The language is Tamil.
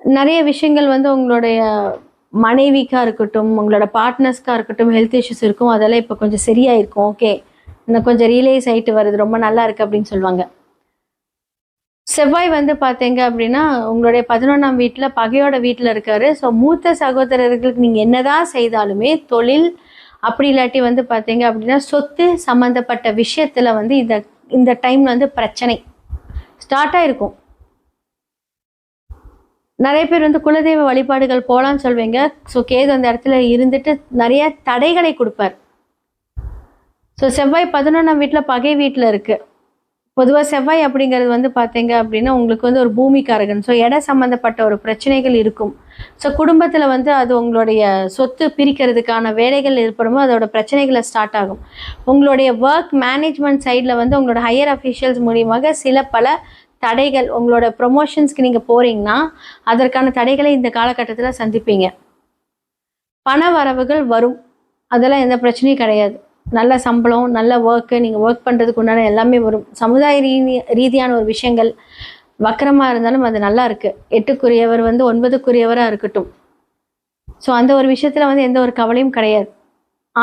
நிறைய விஷயங்கள் வந்து உங்களுடைய மனைவிக்கா இருக்கட்டும், உங்களோட பார்ட்னர்ஸ்க்கா இருக்கட்டும் ஹெல்த் இஷ்யூஸ் இருக்கும். அதெல்லாம் இப்போ கொஞ்சம் சரியாயிருக்கும். ஓகே. இன்னும் கொஞ்சம் ரியலைஸ் ஆயிட்டு வருது. ரொம்ப நல்லா இருக்கு அப்படின்னு சொல்லுவாங்க. செவ்வாய் வந்து பார்த்தீங்க அப்படின்னா, உங்களுடைய 11ஆம் வீட்ல பகையோட வீட்ல இருக்காரு. ஸோ மூத்த சகோதரர்களுக்கு நீங்க என்னதான் செய்தாலுமே, தொழில் அப்படி இல்லாட்டி வந்து பார்த்தீங்க அப்படின்னா, சொத்து சம்மந்தப்பட்ட விஷயத்துல வந்து இந்த இந்த டைம்ல வந்து பிரச்சனை ஸ்டார்ட் ஆயிருக்கும். நெறைய பேர் வந்து குலதெய்வ வழிபாடுகள் போலான்னு சொல்வீங்க. ஸோ கேது அந்த இடத்துல இருந்துட்டு நெறைய தடைகளை குடுப்பார். ஸோ செவ்வாய் 11ஆம் வீட்ல பகை வீட்ல இருக்கு. பொதுவா செவ்வாய் அப்படிங்கிறது வந்து பார்த்தீங்க அப்படின்னா, உங்களுக்கு வந்து ஒரு பூமிக்காரகன். ஸோ இடம் சம்மந்தப்பட்ட ஒரு பிரச்சனைகள் இருக்கும். ஸோ குடும்பத்தில வந்து அது உங்களுடைய சொத்து பிரிக்கிறதுக்கான வேலைகள் ஏற்படும்போது அதோட பிரச்சனைகள ஸ்டார்ட் ஆகும். உங்களுடைய வொர்க் மேனேஜ்மெண்ட் சைட்ல வந்து உங்களோட ஹையர் அஃபிஷியல்ஸ் மூலியமாக சில பல தடைகள் உங்களோட ப்ரமோஷன்ஸ்க்கு நீங்க போறீங்கன்னா, அதற்கான தடைகளை இந்த காலகட்டத்தில சந்திப்பீங்க. பண வரவுகள் வரும். அதெல்லாம் எந்த பிரச்சனையும் கிடையாது. நல்ல சம்பளம், நல்ல வொர்க்கு, நீங்க வொர்க் பண்றதுக்கு உண்டான எல்லாமே வரும். சமுதாய ரீதியான ஒரு விஷயங்கள் வக்கரமா இருந்தாலும் அது நல்லா இருக்கு. 8க்குரியவர் வந்து 9க்குரியவரா இருக்கட்டும். ஸோ அந்த ஒரு விஷயத்துல வந்து எந்த ஒரு கவலையும் கிடையாது.